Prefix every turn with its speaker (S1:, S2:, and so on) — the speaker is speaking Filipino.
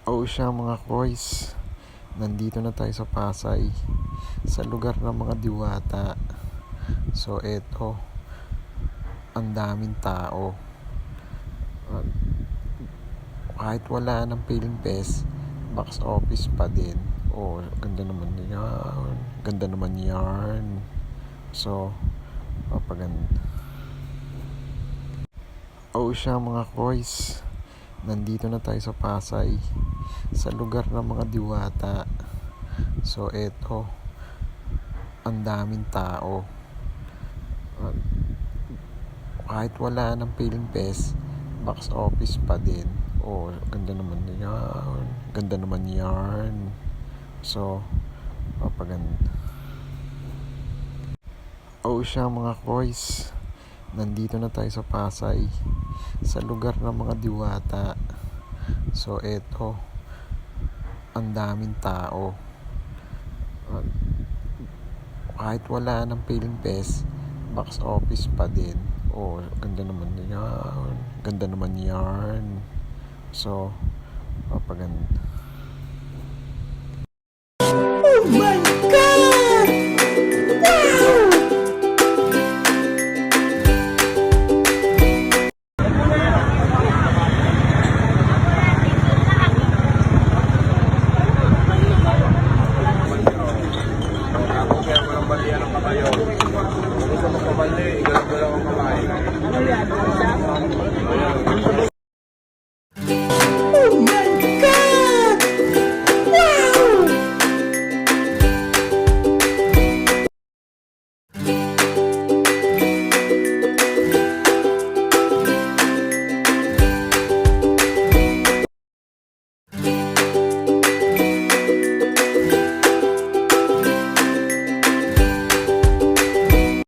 S1: O siya mga koys, nandito na tayo sa Pasay, sa lugar ng mga diwata. So eto, ang daming tao. Uh, Kahit wala ng PhilMPes, box office pa din. Oh, ganda naman yan. Ganda naman yan. So, papaganda. O siya mga koys, nandito na tayo sa Pasay, sa lugar ng mga diwata. So eto, ang daming tao. Uh, Kahit wala ng PhilMPes, box office pa din. Oh, ganda naman yan. Ganda naman yan. So, papaganda. O siya mga koys, nandito na tayo sa Pasay, sa lugar ng mga diwata. So eto, ang daming tao. Uh, Kahit wala ng PhilMPes, box office pa din. Oh, ganda naman yan. Ganda naman yan. So, papaganda.